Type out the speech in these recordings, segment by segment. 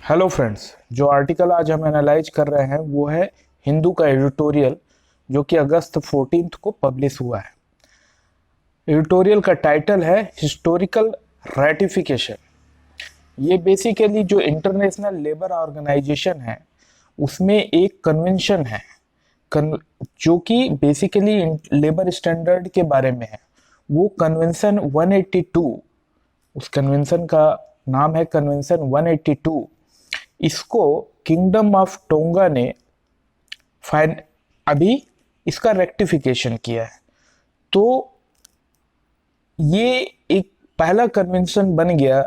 Hello friends, जो article आज हम एनालाइज कर रहे हैं वो है हिंदू का एडिटोरियल जो कि अगस्त 14 को पब्लिश हुआ है। एडिटोरियल का टाइटल है हिस्टोरिकल रैटिफिकेशन। ये बेसिकली जो इंटरनेशनल लेबर ऑर्गेनाइजेशन है उसमें एक कन्वेंशन है जो कि बेसिकली लेबर स्टैंडर्ड के बारे में है। वो कन्वेंशन 182, उस कन्वेंशन का नाम है कन्वेंशन 182। इसको किंगडम ऑफ टोंगा ने फाइन अभी इसका रेक्टिफिकेशन किया है। तो ये एक पहला कन्वेंशन बन गया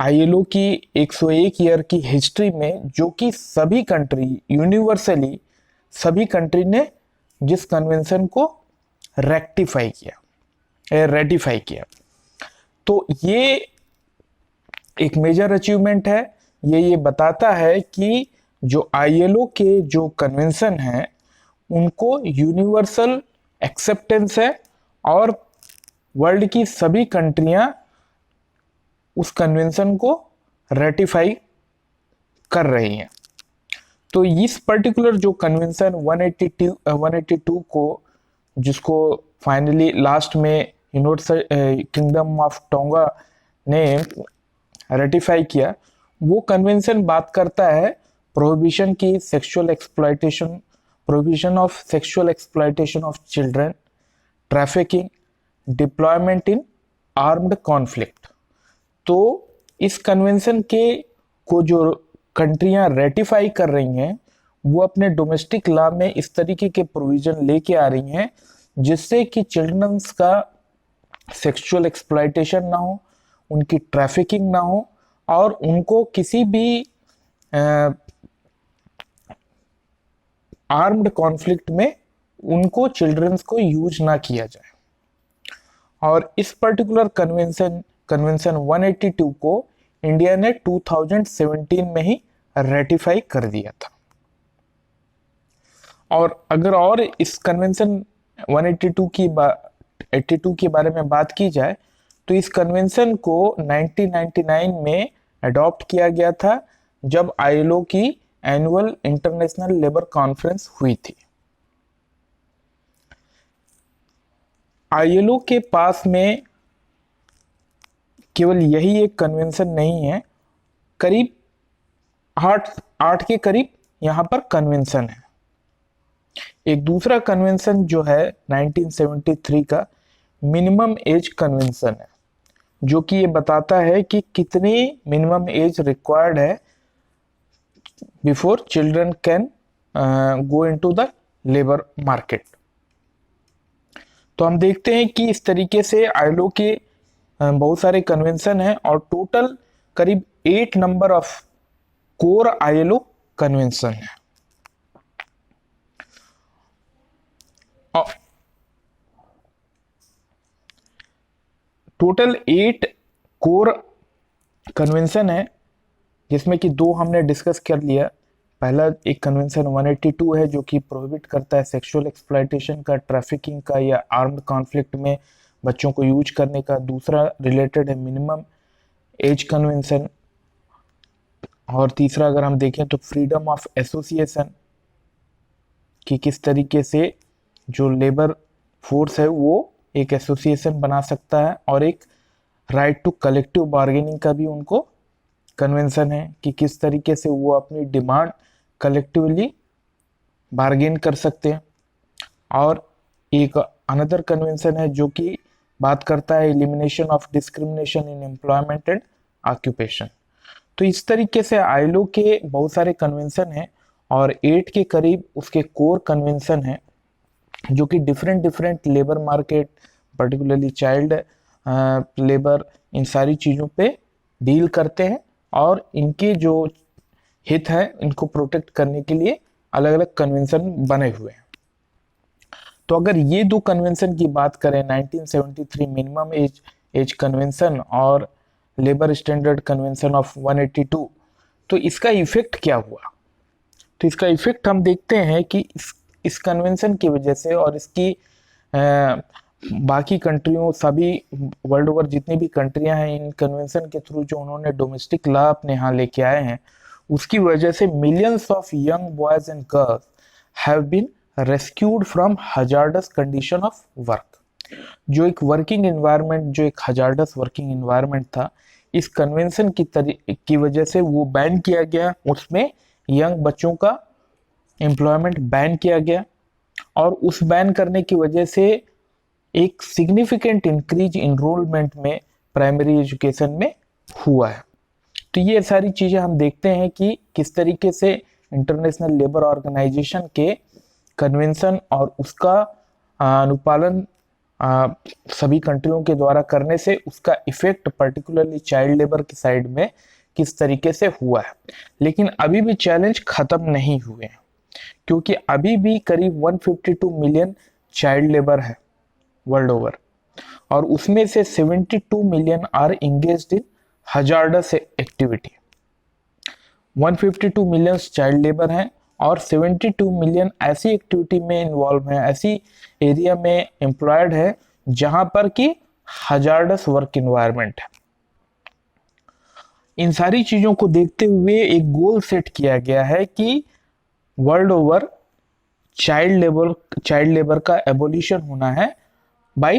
आईएलओ की 101 ईयर की हिस्ट्री में, जो कि सभी कंट्री यूनिवर्सली सभी कंट्री ने जिस कन्वेंशन को रेक्टिफाई किया, रेटिफाई किया। तो ये एक मेजर अचीवमेंट है। ये बताता है कि जो आईएलओ के जो कन्वेंशन हैं उनको यूनिवर्सल एक्सेप्टेंस है और वर्ल्ड की सभी कंट्रियां उस कन्वेंशन को रेटिफाई कर रही हैं। तो इस पर्टिकुलर जो कन्वेंशन 182 को, जिसको फाइनली लास्ट में किंगडम ऑफ टोंगा ने रेटिफाई किया, वो कन्वेंशन बात करता है प्रोहिबिशन की sexual exploitation, prohibition of sexual exploitation of children, trafficking, deployment in armed conflict. तो इस कन्वेंशन के को जो कंट्रियां रेटिफाई कर रही हैं वो अपने डोमेस्टिक लॉ में इस तरीके के प्रोविजन लेके आ रही हैं जिससे कि चिल्ड्रंस का सेक्सुअल एक्सप्लॉयटेशन ना हो, उनकी ट्रैफिकिंग ना हो और उनको किसी भी आर्म्ड कॉन्फ्लिक्ट में उनको चिल्ड्रंस को यूज ना किया जाए। और इस पर्टिकुलर कन्वेंशन 182 को इंडिया ने 2017 में ही रेटिफाई कर दिया था। और अगर और इस कन्वेंशन 82 के बारे में बात की जाए तो इस कन्वेंशन को 1999 में अडॉप्ट किया गया था जब आईएलओ की एनुअल इंटरनेशनल लेबर कॉन्फ्रेंस हुई थी। आईएलओ के पास में केवल यही एक कन्वेंशन नहीं है, करीब आठ के करीब यहाँ पर कन्वेंशन है। एक दूसरा कन्वेंशन जो है 1973 का मिनिमम एज कन्वेंशन है, जो कि ये बताता है कि कितनी मिनिमम एज रिक्वायर्ड है before children can go into the labour market. तो हम देखते हैं कि इस तरीके से आईएलओ के बहुत सारे कन्वेंशन हैं और टोटल करीब 8 number of core ILO convention है। टोटल 8 कोर कन्वेंशन है जिसमें कि 2 हमने डिस्कस कर लिया। पहला एक कन्वेंशन 182 है जो कि प्रोहिबिट करता है सेक्सुअल एक्सप्लॉयटेशन का, ट्रैफिकिंग का या आर्म्ड कॉन्फ्लिक्ट में बच्चों को यूज करने का। दूसरा रिलेटेड है मिनिमम एज कन्वेंशन। और तीसरा अगर हम देखें तो फ्रीडम ऑफ एसोसिएशन, कि किस तरीके से जो लेबर फोर्स है वो एक एसोसिएशन बना सकता है। और एक राइट टू कलेक्टिव बार्गेनिंग का भी उनको कन्वेंशन है कि किस तरीके से वो अपनी डिमांड कलेक्टिवली बार्गेन कर सकते हैं। और एक अनदर कन्वेंशन है जो कि बात करता है elimination of discrimination in employment and occupation. तो इस तरीके से आईएलओ के बहुत सारे कन्वेंशन हैं और 8 के करीब उसके कोर कन्वेंशन हैं जो कि different labour market, particularly child labour, इन सारी चीज़ों पे डील करते हैं और इनके जो हित हैं इनको प्रोटेक्ट करने के लिए अलग अलग कन्वेंशन बने हुए हैं। तो अगर ये 2 कन्वेंशन की बात करें, 1973 मिनिमम एज कन्वेंशन और लेबर स्टैंडर्ड कन्वेंशन ऑफ 182, तो इसका इफेक्ट क्या हुआ? तो इसका इफेक्ट हम देखते हैं कि इस कन्वेंशन की वजह से और इसकी बाकी कंट्रियों, सभी वर्ल्ड ओवर जितनी भी कंट्रियां हैं, इन कन्वेंशन के थ्रू जो उन्होंने डोमेस्टिक लॉ अपने यहाँ लेके आए हैं, उसकी वजह से millions of young boys and girls have been rescued from hazardous condition of work. जो एक वर्किंग एनवायरनमेंट, जो एक हजार्डस वर्किंग एनवायरनमेंट था, इस कन्वेंशन की वजह से वो बैन किया गया। उसमें यंग बच्चों का एम्प्लॉयमेंट बैन किया गया, और उस बैन करने की वजह से एक सिग्निफिकेंट इंक्रीज इनरोलमेंट में प्राइमरी एजुकेशन में हुआ है। तो ये सारी चीजें हम देखते हैं कि किस तरीके से इंटरनेशनल लेबर ऑर्गेनाइजेशन के कन्वेंशन और उसका अनुपालन सभी कंट्रियों के द्वारा करने से उसका इफेक्ट पर्टिकुलरली चाइल्ड लेबर की साइड में किस तरीके से हुआ है। लेकिन अभी भी चैलेंज खत्म नहीं हुए हैं, क्योंकि अभी भी करीब 152 मिलियन चाइल्ड लेबर है वर्ल्ड ओवर, और उसमें से 72 million are engaged in hazardous activity. 152 million child labour हैं और 72 मिलियन ऐसी एक्टिविटी में इन्वॉल्व हैं, ऐसी एरिया में एम्प्लॉयड है जहां पर कि हजार्डस वर्क इन्वायरमेंट है। इन सारी चीजों को देखते हुए एक गोल सेट किया गया है कि वर्ल्ड ओवर चाइल्ड लेबर का एबोलिशन होना है बाय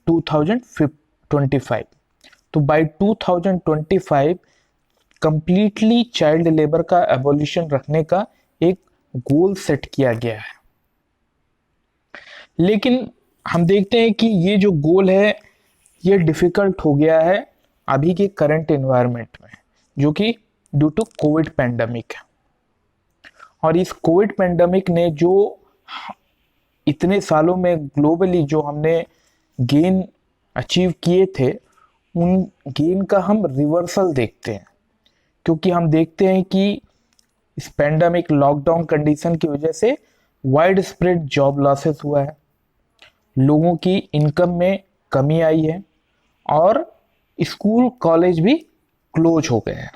2025। तो बाय 2025 कंप्लीटली चाइल्ड लेबर का एबोलिशन रखने का एक गोल सेट किया गया है। लेकिन हम देखते हैं कि ये जो गोल है ये डिफिकल्ट हो गया है अभी के करंट एनवायरनमेंट में, जो कि ड्यू टू कोविड पैंडेमिक है। और इस कोविड पैंडेमिक ने जो इतने सालों में ग्लोबली जो हमने गेन अचीव किए थे, उन गेन का हम रिवर्सल देखते हैं, क्योंकि हम देखते हैं कि इस पैंडेमिक लॉकडाउन कंडीशन की वजह से वाइड स्प्रेड जॉब लॉसेस हुआ है, लोगों की इनकम में कमी आई है, और स्कूल कॉलेज भी क्लोज हो गए हैं।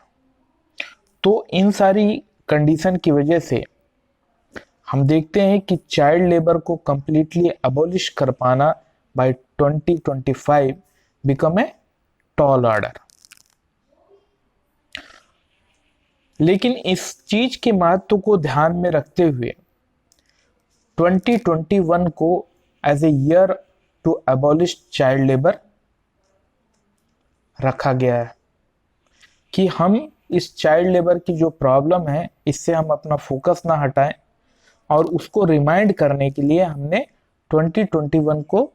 तो इन सारी कंडीशन की वजह से हम देखते हैं कि चाइल्ड लेबर को कंप्लीटली अबॉलिश कर पाना by 2025 become a tall order. लेकिन इस चीज के महत्व को ध्यान में रखते हुए 2021 को as a year to abolish child labour रखा गया है, कि हम इस चाइल्ड लेबर की जो प्रॉब्लम है इससे हम अपना फोकस ना हटाएं, और उसको रिमाइंड करने के लिए हमने 2021 को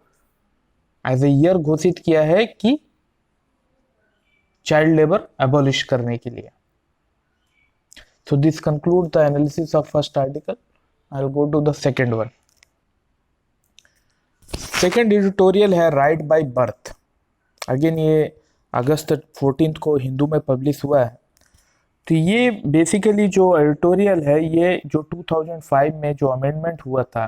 एज ए ईयर घोषित किया है कि चाइल्ड लेबर अबॉलिश करने के लिए। So this concludes the analysis of first article. I'll go to the second one. Second editorial है राइट बाय बर्थ। अगेन ये अगस्त 14 को हिंदू में पब्लिश हुआ है। तो ये बेसिकली जो एडिटोरियल है, ये जो 2005 में जो अमेंडमेंट हुआ था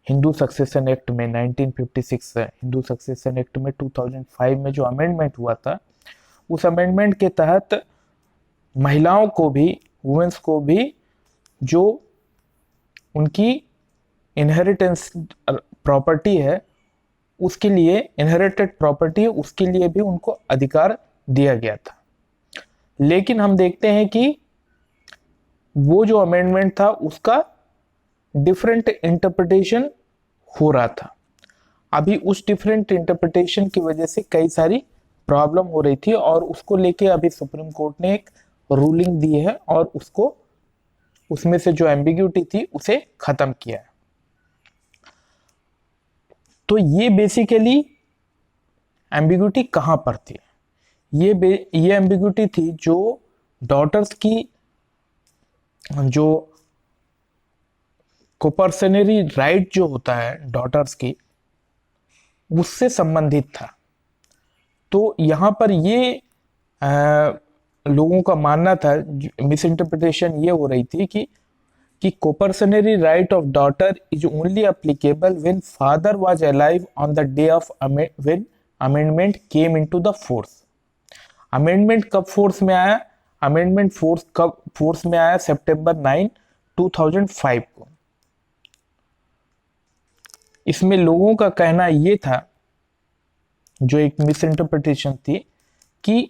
हिंदू सक्सेशन एक्ट में, 1956 हिंदू सक्सेशन एक्ट में 2005 में जो अमेंडमेंट हुआ था, उस अमेंडमेंट के तहत महिलाओं को भी, वुमेन्स को भी, जो उनकी इनहेरिटेंस प्रॉपर्टी है उसके लिए, इनहेरिटेड प्रॉपर्टी है उसके लिए भी उनको अधिकार दिया गया था। लेकिन हम देखते हैं कि वो जो अमेंडमेंट था उसका डिफरेंट इंटरप्रिटेशन हो रहा था। अभी उस डिफरेंट इंटरप्रिटेशन की वजह से कई सारी प्रॉब्लम हो रही थी, और उसको लेके अभी सुप्रीम कोर्ट ने एक रूलिंग दी है और उसको, उसमें से जो एम्बिग्यूटी थी उसे खत्म किया है। तो ये बेसिकली एम्बिग्यूटी कहां पर थी? ये एम्बिग्यूटी थी जो डॉटर्स की, जो कोपर्सनरी राइट जो होता है डॉटर्स की, उससे संबंधित था। तो यहां पर ये लोगों का मानना था, मिस इंटरप्रिटेशन ये हो रही थी कि coparcenary right of daughter is only applicable when father was alive on the day of when amendment came into the force. Amendment कब फोर्स में आया? अमेंडमेंट कब फोर्स में आया? सितंबर 9, 2005 को। इसमें लोगों का कहना ये था जो एक मिस इंटरप्रिटेशन थी कि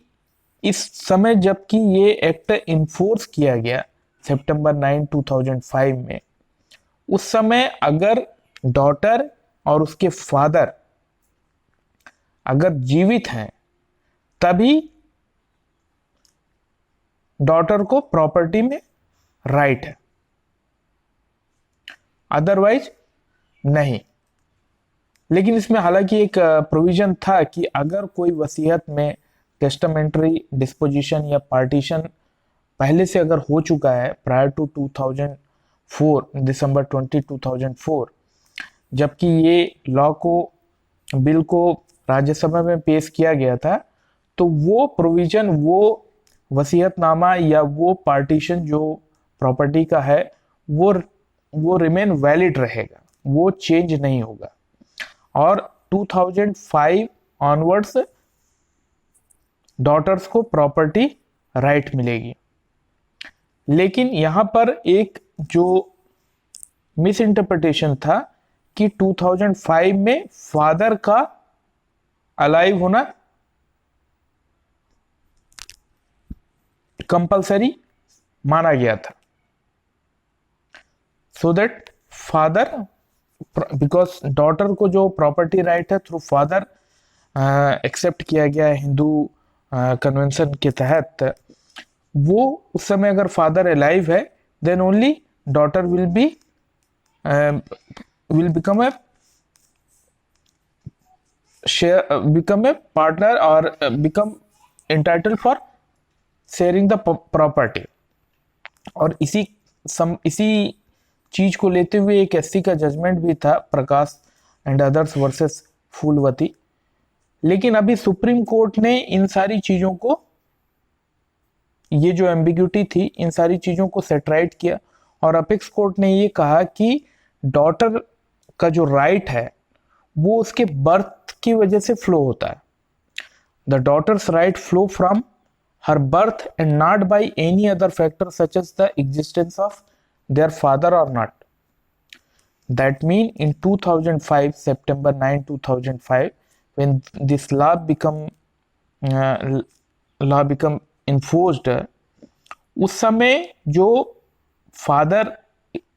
इस समय जबकि ये एक्ट इन्फोर्स किया गया सितंबर 9 2005 में, उस समय अगर डॉटर और उसके फादर अगर जीवित हैं तभी डॉटर को प्रॉपर्टी में राइट है, अदरवाइज नहीं। लेकिन इसमें हालांकि एक प्रोविजन था कि अगर कोई वसीयत में टेस्टामेंट्री डिस्पोजिशन या पार्टीशन पहले से अगर हो चुका है प्रायर टू 2004 दिसंबर 20 2004, जबकि ये बिल को राज्यसभा में पेश किया गया था, तो वो प्रोविजन, वो वसीयतनामा या वो पार्टीशन जो प्रॉपर्टी का है वो रिमेन वैलिड रहेगा, वो चेंज नहीं होगा। और 2005 ऑनवर्ड्स डॉटर्स को प्रॉपर्टी राइट मिलेगी। लेकिन यहां पर एक जो मिस इंटरप्रिटेशन था कि 2005 में फादर का अलाइव होना कंपलसरी माना गया था, so that father, because daughter को जो प्रॉपर्टी राइट है थ्रू फादर एक्सेप्ट किया गया है हिंदू कन्वेंशन के तहत, वो उस समय अगर फादर अलाइव है then only daughter will become a partner और become entitled for sharing the property. और इसी चीज को लेते हुए एक एससी का जजमेंट भी था, प्रकाश एंड अदर्स वर्सेस फूलवती। लेकिन अभी सुप्रीम कोर्ट ने इन सारी चीजों को, ये जो एम्बिग्यूटी थी, इन सारी चीजों को सेटराइट किया और अपेक्स कोर्ट ने ये कहा कि डॉटर का जो राइट है वो उसके बर्थ की वजह से फ्लो होता है। The daughter's right flow from her birth and not by any other factor such as the existence of their father or not. That mean in 2005, September 9 2005, when this law become enforced, उस समय जो father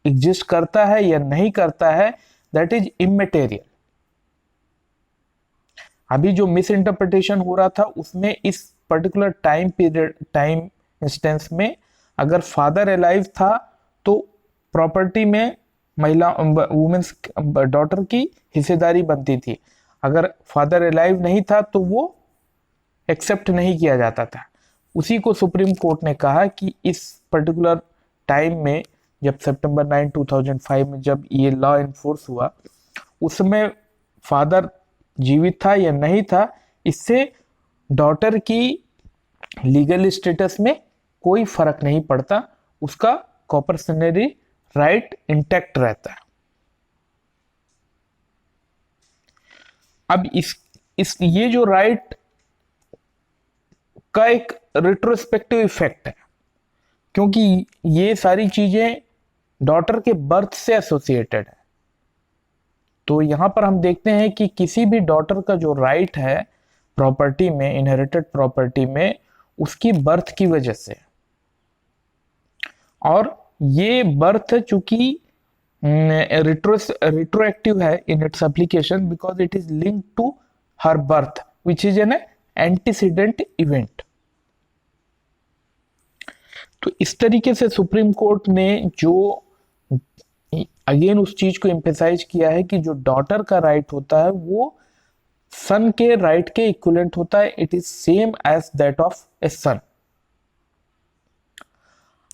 exist करता है या नहीं करता है that is immaterial. अभी जो मिस इंटरप्रिटेशन हो रहा था उसमें इस पर्टिकुलर टाइम इंस्टेंस में अगर फादर अलाइव था तो प्रॉपर्टी में महिला वुमेन्स डॉटर की हिस्सेदारी बनती थी, अगर फादर अलाइव नहीं था तो वो एक्सेप्ट नहीं किया जाता था। उसी को सुप्रीम कोर्ट ने कहा कि इस पर्टिकुलर टाइम में जब सितंबर 9 2005 में जब ये लॉ इन्फोर्स हुआ, उसमें फादर जीवित था या नहीं था, इससे डॉटर की लीगल स्टेटस में कोई फर्क नहीं पड़ता, उसका कॉर्पोरेशनरी राइट इंटैक्ट रहता है। अब इस ये जो राइट का एक रिट्रोस्पेक्टिव इफेक्ट है, क्योंकि ये सारी चीजें डॉटर के बर्थ से एसोसिएटेड है। तो यहां पर हम देखते हैं कि किसी भी डॉटर का जो राइट है प्रॉपर्टी में, इनहेरिटेड प्रॉपर्टी में, उसकी बर्थ की वजह से, और ये बर्थ चूंकि रिट्रोएक्टिव है in its application because it is linked to her birth which is an antecedent event. तो इस तरीके से सुप्रीम कोर्ट ने जो अगेन उस चीज को एम्फेसाइज किया है कि जो डॉटर का राइट होता है वो सन के राइट के इक्विवेलेंट होता है, it is same as that of a son.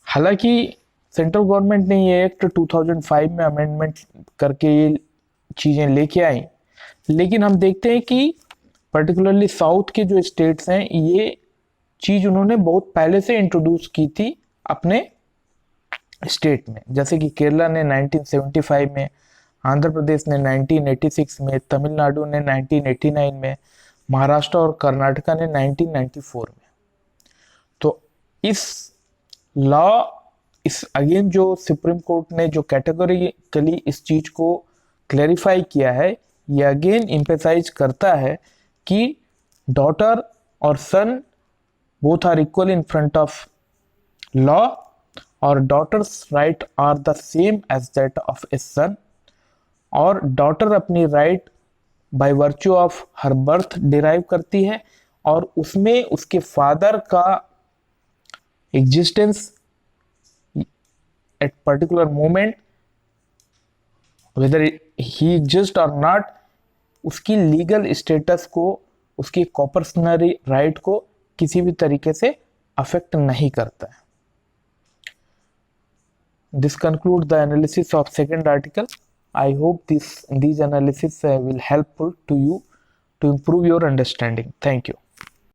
हालांकि सेंट्रल गवर्नमेंट ने ये एक्ट 2005 में अमेंडमेंट करके ये चीजें लेके आई, लेकिन हम देखते हैं कि पर्टिकुलरली साउथ के जो स्टेट्स हैं ये चीज उन्होंने बहुत पहले से इंट्रोड्यूस की थी अपने स्टेट में, जैसे कि केरला ने 1975 में, आंध्र प्रदेश ने 1986 में, तमिलनाडु ने 1989 में, महाराष्ट्र और कर्नाटका ने 1994 में। तो इस लॉ, इस अगेन जो सुप्रीम कोर्ट ने जो कैटेगोरिकली इस चीज को क्लैरिफाई किया है, ये अगेन एम्फेसाइज करता है कि डॉटर और son both are equal in front of law और daughters right are the same as that of a son, और डॉटर अपनी right by virtue of her birth derive करती है और उसमें उसके फादर का existence at particular moment, whether he exist और नॉट, उसकी लीगल स्टेटस को, उसकी कॉपर्सनरी राइट को किसी भी तरीके से अफेक्ट नहीं करता है। This concludes the analysis of second article. I hope these analysis will helpful to you to improve your understanding. Thank you.